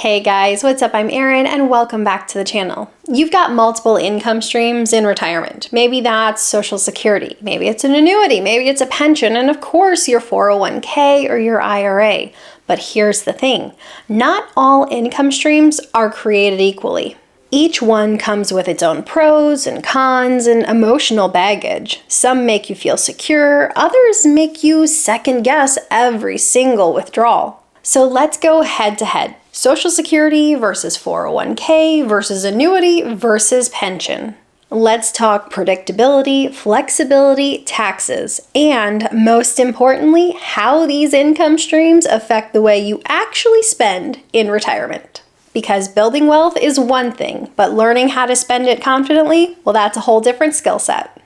Hey guys, what's up? I'm Erin and welcome back to the channel. You've got multiple income streams in retirement. Maybe that's Social Security, maybe it's an annuity, maybe it's a pension, and of course your 401k or your IRA. But here's the thing, not all income streams are created equally. Each one comes with its own pros and cons and emotional baggage. Some make you feel secure, others make you second guess every single withdrawal. So let's go head to head. Social Security versus 401k versus annuity versus pension. Let's talk predictability, flexibility, taxes, and most importantly, how these income streams affect the way you actually spend in retirement. Because building wealth is one thing, but learning how to spend it confidently, well, that's a whole different skill set.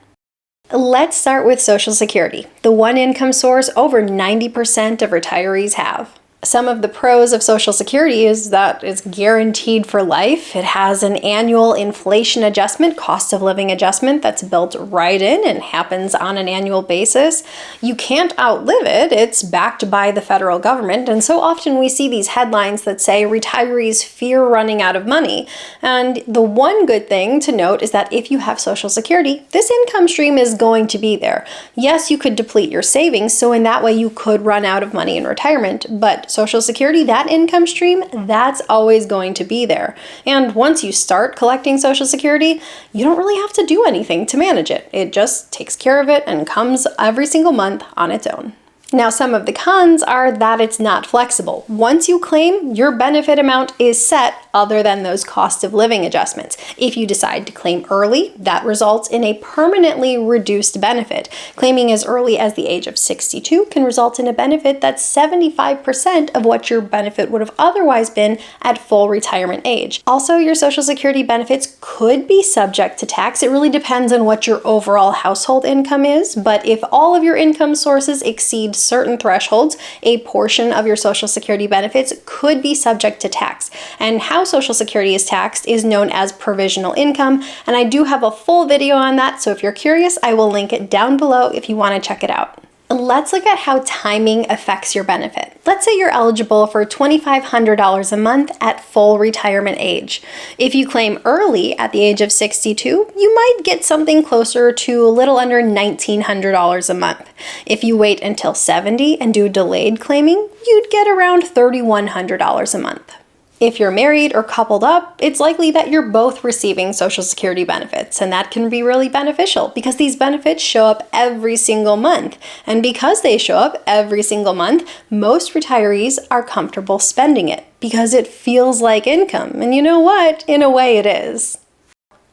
Let's start with Social Security, the one income source over 90% of retirees have. Some of the pros of Social Security is that it's guaranteed for life. It has an annual inflation adjustment, cost of living adjustment that's built right in and happens on an annual basis. You can't outlive it. It's backed by the federal government. And so often we see these headlines that say retirees fear running out of money. And the one good thing to note is that if you have Social Security, this income stream is going to be there. Yes, you could deplete your savings, so in that way you could run out of money in retirement, but Social Security, that income stream, that's always going to be there. And once you start collecting Social Security, you don't really have to do anything to manage it. It just takes care of it and comes every single month on its own. Now, some of the cons are that it's not flexible. Once you claim, your benefit amount is set other than those cost of living adjustments. If you decide to claim early, that results in a permanently reduced benefit. Claiming as early as the age of 62 can result in a benefit that's 75% of what your benefit would have otherwise been at full retirement age. Also, your Social Security benefits could be subject to tax. It really depends on what your overall household income is, but if all of your income sources exceed certain thresholds, a portion of your Social Security benefits could be subject to tax. And how Social Security is taxed is known as provisional income, and I do have a full video on that, so if you're curious, I will link it down below if you want to check it out. Let's look at how timing affects your benefit. Let's say you're eligible for $2,500 a month at full retirement age. If you claim early at the age of 62, you might get something closer to a little under $1,900 a month. If you wait until 70 and do delayed claiming, you'd get around $3,100 a month. If you're married or coupled up, it's likely that you're both receiving Social Security benefits, and that can be really beneficial because these benefits show up every single month. And because they show up every single month, most retirees are comfortable spending it because it feels like income. And you know what? In a way it is.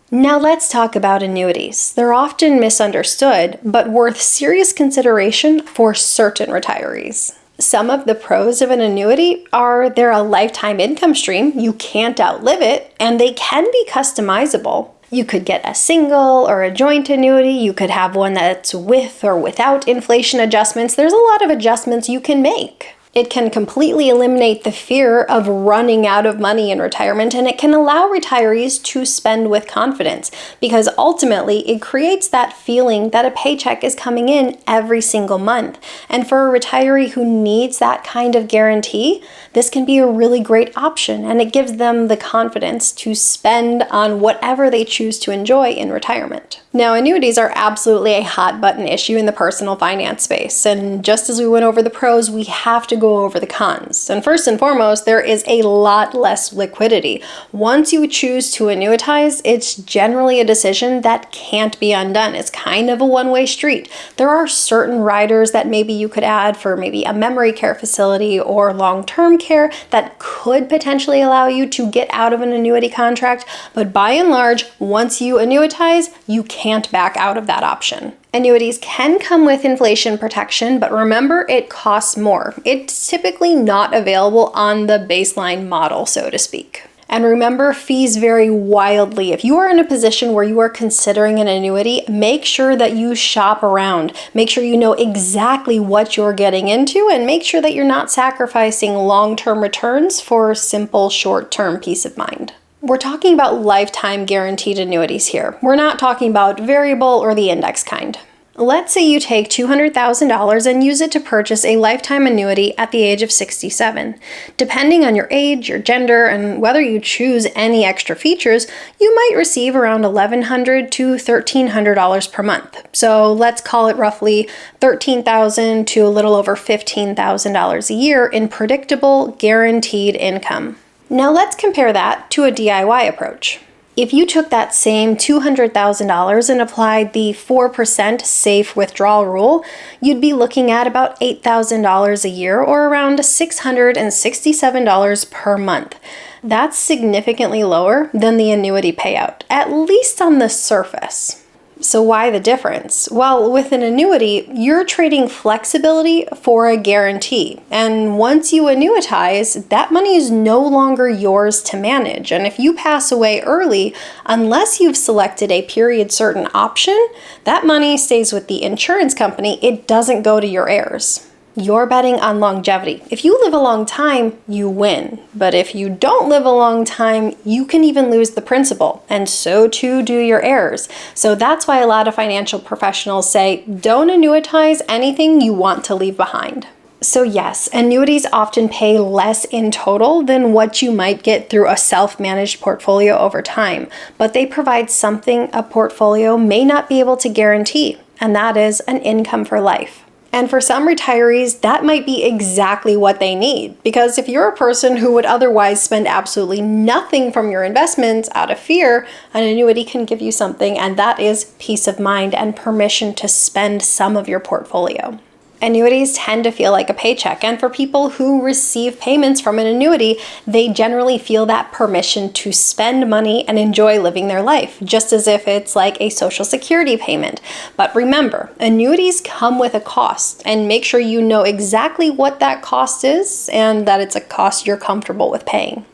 Now let's talk about annuities. They're often misunderstood, but worth serious consideration for certain retirees. Some of the pros of an annuity are they're a lifetime income stream, you can't outlive it, and they can be customizable. You could get a single or a joint annuity, you could have one that's with or without inflation adjustments. There's a lot of adjustments you can make. It can completely eliminate the fear of running out of money in retirement, and it can allow retirees to spend with confidence because ultimately it creates that feeling that a paycheck is coming in every single month. And for a retiree who needs that kind of guarantee, this can be a really great option, and it gives them the confidence to spend on whatever they choose to enjoy in retirement. Now, annuities are absolutely a hot button issue in the personal finance space, and just as we went over the pros, we have to go over the cons. And first and foremost, there is a lot less liquidity. Once you choose to annuitize, it's generally a decision that can't be undone. It's kind of a one-way street. There are certain riders that maybe you could add for maybe a memory care facility or long-term care that could potentially allow you to get out of an annuity contract, but by and large, once you annuitize, you can't back out of that option. Annuities can come with inflation protection, but remember, it costs more. It's typically not available on the baseline model, so to speak. And remember, fees vary wildly. If you are in a position where you are considering an annuity, make sure that you shop around. Make sure you know exactly what you're getting into, and make sure that you're not sacrificing long-term returns for simple short-term peace of mind. We're talking about lifetime guaranteed annuities here. We're not talking about variable or the index kind. Let's say you take $200,000 and use it to purchase a lifetime annuity at the age of 67. Depending on your age, your gender, and whether you choose any extra features, you might receive around $1,100 to $1,300 per month. So let's call it roughly $13,000 to a little over $15,000 a year in predictable, guaranteed income. Now let's compare that to a DIY approach. If you took that same $200,000 and applied the 4% safe withdrawal rule, you'd be looking at about $8,000 a year or around $667 per month. That's significantly lower than the annuity payout, at least on the surface. So why the difference? Well, with an annuity, you're trading flexibility for a guarantee. And once you annuitize, that money is no longer yours to manage. And if you pass away early, unless you've selected a period certain option, that money stays with the insurance company. It doesn't go to your heirs. You're betting on longevity. If you live a long time, you win. But if you don't live a long time, you can even lose the principal, and so too do your heirs. So that's why a lot of financial professionals say, don't annuitize anything you want to leave behind. So yes, annuities often pay less in total than what you might get through a self-managed portfolio over time, but they provide something a portfolio may not be able to guarantee, and that is an income for life. And for some retirees, that might be exactly what they need. Because if you're a person who would otherwise spend absolutely nothing from your investments out of fear, an annuity can give you something, and that is peace of mind and permission to spend some of your portfolio. Annuities tend to feel like a paycheck, and for people who receive payments from an annuity, they generally feel that permission to spend money and enjoy living their life, just as if it's like a Social Security payment. But remember, annuities come with a cost, and make sure you know exactly what that cost is and that it's a cost you're comfortable with paying.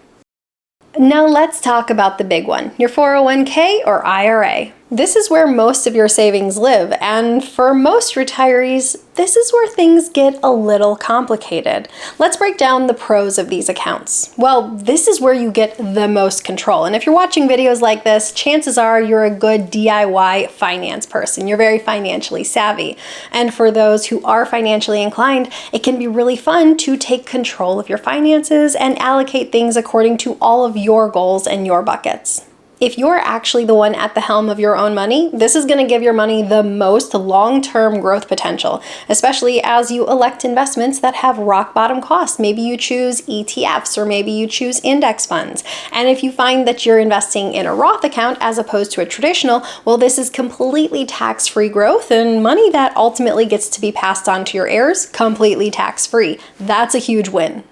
Now let's talk about the big one, your 401k or IRA. This is where most of your savings live, and for most retirees, this is where things get a little complicated. Let's break down the pros of these accounts. Well, this is where you get the most control, and if you're watching videos like this, chances are you're a good DIY finance person. You're very financially savvy. And for those who are financially inclined, it can be really fun to take control of your finances and allocate things according to all of your goals and your buckets. If you're actually the one at the helm of your own money, this is going to give your money the most long-term growth potential, especially as you elect investments that have rock bottom costs. Maybe you choose ETFs or maybe you choose index funds. And if you find that you're investing in a Roth account as opposed to a traditional, well, this is completely tax-free growth and money that ultimately gets to be passed on to your heirs completely tax-free. That's a huge win.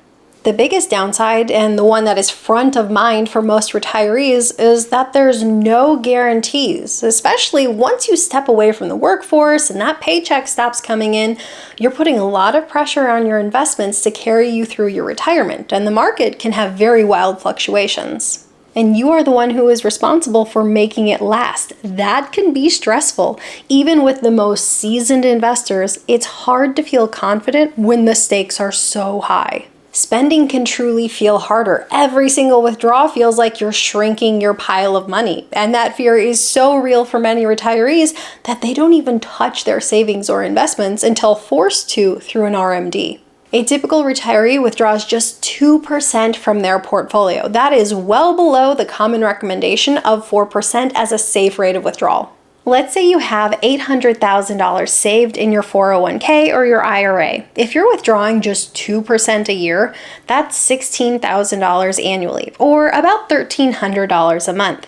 The biggest downside, and the one that is front of mind for most retirees, is that there's no guarantees. Especially once you step away from the workforce and that paycheck stops coming in, you're putting a lot of pressure on your investments to carry you through your retirement, and the market can have very wild fluctuations. And you are the one who is responsible for making it last. That can be stressful. Even with the most seasoned investors, it's hard to feel confident when the stakes are so high. Spending can truly feel harder. Every single withdrawal feels like you're shrinking your pile of money. And that fear is so real for many retirees that they don't even touch their savings or investments until forced to through an RMD. A typical retiree withdraws just 2% from their portfolio. That is well below the common recommendation of 4% as a safe rate of withdrawal. Let's say you have $800,000 saved in your 401k or your IRA. If you're withdrawing just 2% a year, that's $16,000 annually, or about $1,300 a month.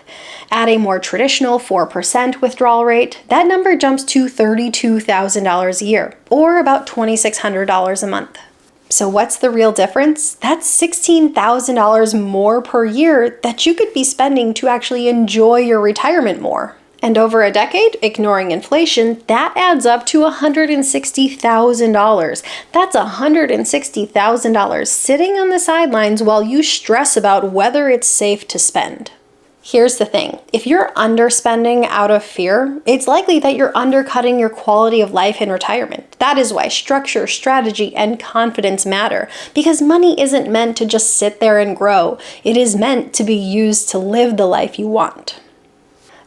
At a more traditional 4% withdrawal rate, that number jumps to $32,000 a year, or about $2,600 a month. So what's the real difference? That's $16,000 more per year that you could be spending to actually enjoy your retirement more. And over a decade, ignoring inflation, that adds up to $160,000. That's $160,000 sitting on the sidelines while you stress about whether it's safe to spend. Here's the thing, if you're underspending out of fear, it's likely that you're undercutting your quality of life in retirement. That is why structure, strategy, and confidence matter, because money isn't meant to just sit there and grow. It is meant to be used to live the life you want.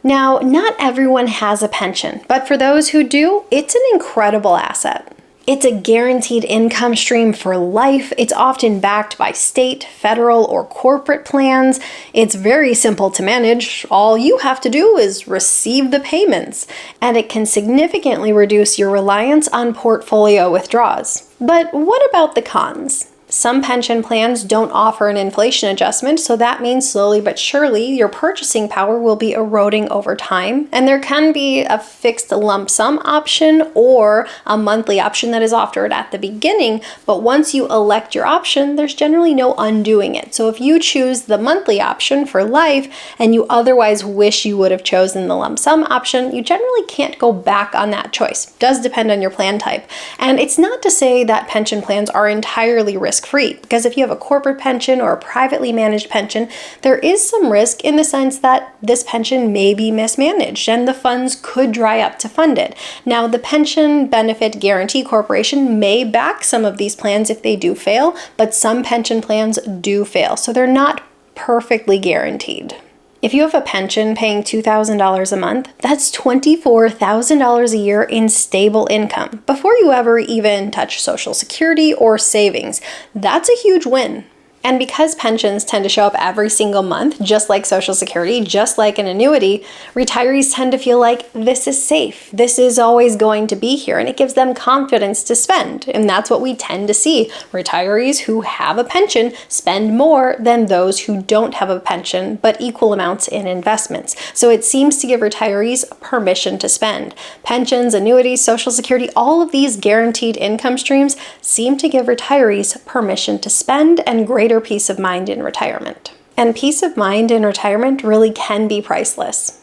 Now, not everyone has a pension, but for those who do, it's an incredible asset. It's a guaranteed income stream for life. It's often backed by state, federal, or corporate plans. It's very simple to manage. All you have to do is receive the payments, and it can significantly reduce your reliance on portfolio withdrawals. But what about the cons? Some pension plans don't offer an inflation adjustment, so that means slowly but surely your purchasing power will be eroding over time. And there can be a fixed lump sum option or a monthly option that is offered at the beginning, but once you elect your option, there's generally no undoing it. So if you choose the monthly option for life and you otherwise wish you would have chosen the lump sum option, you generally can't go back on that choice. It does depend on your plan type. And it's not to say that pension plans are entirely risk-free, because if you have a corporate pension or a privately managed pension, there is some risk in the sense that this pension may be mismanaged and the funds could dry up to fund it. Now, the Pension Benefit Guaranty Corporation may back some of these plans if they do fail, but some pension plans do fail, so they're not perfectly guaranteed. If you have a pension paying $2,000 a month, that's $24,000 a year in stable income before you ever even touch Social Security or savings. That's a huge win. And because pensions tend to show up every single month, just like Social Security, just like an annuity, retirees tend to feel like this is safe. This is always going to be here, and it gives them confidence to spend. And that's what we tend to see. Retirees who have a pension spend more than those who don't have a pension, but equal amounts in investments. So it seems to give retirees permission to spend. Pensions, annuities, Social Security, all of these guaranteed income streams seem to give retirees permission to spend and greater peace of mind in retirement. And peace of mind in retirement really can be priceless.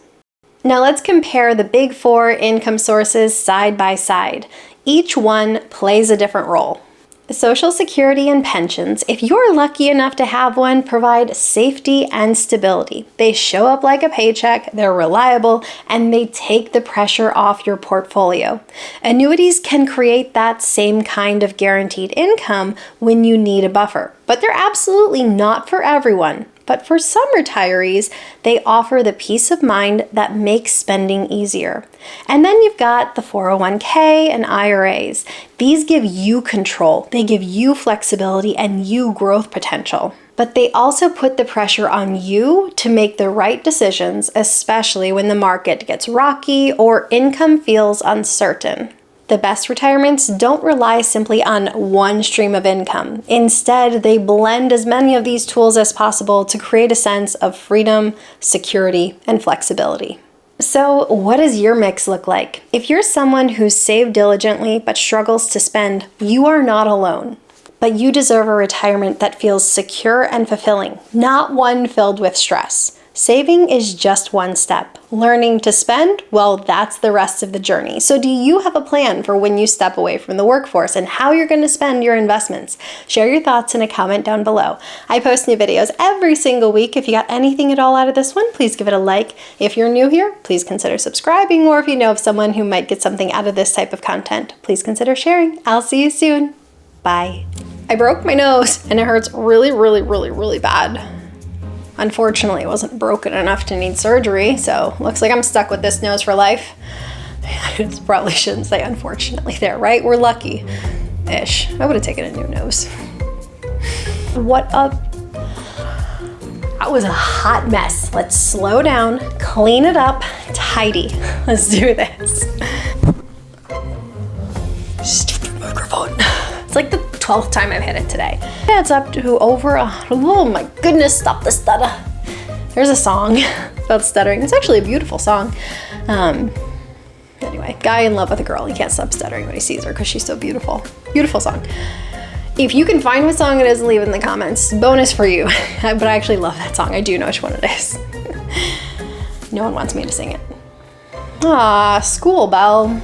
Now let's compare the big four income sources side by side. Each one plays a different role. Social Security and pensions, if you're lucky enough to have one, provide safety and stability. They show up like a paycheck, they're reliable, and they take the pressure off your portfolio. Annuities can create that same kind of guaranteed income when you need a buffer, but they're absolutely not for everyone. But for some retirees, they offer the peace of mind that makes spending easier. And then you've got the 401k and IRAs. These give you control, they give you flexibility and you growth potential. But they also put the pressure on you to make the right decisions, especially when the market gets rocky or income feels uncertain. The best retirements don't rely simply on one stream of income. Instead, they blend as many of these tools as possible to create a sense of freedom, security, and flexibility. So, what does your mix look like? If you're someone who's saved diligently but struggles to spend, you are not alone. But you deserve a retirement that feels secure and fulfilling, not one filled with stress. Saving is just one step. Learning to spend, well, that's the rest of the journey. So do you have a plan for when you step away from the workforce and how you're going to spend your investments? Share your thoughts in a comment down below. I post new videos every single week. If you got anything at all out of this one, please give it a like. If you're new here, please consider subscribing, or if you know of someone who might get something out of this type of content, please consider sharing. I'll see you soon. Bye. I broke my nose and it hurts really, really, really, really bad. Unfortunately, it wasn't broken enough to need surgery, so looks like I'm stuck with this nose for life. I probably shouldn't say unfortunately there, right? We're lucky-ish. I would have taken a new nose. What up? That was a hot mess. Let's slow down, clean it up, tidy. Let's do this. Stupid microphone. It's like the 12th time I've hit it today. Yeah, it's up to over oh my goodness, stop the stutter. There's a song about stuttering. It's actually a beautiful song. Anyway, guy in love with a girl. He can't stop stuttering when he sees her because she's so beautiful. Beautiful song. If you can find what song it is, leave it in the comments. Bonus for you. But I actually love that song. I do know which one it is. No one wants me to sing it. Ah, school bell.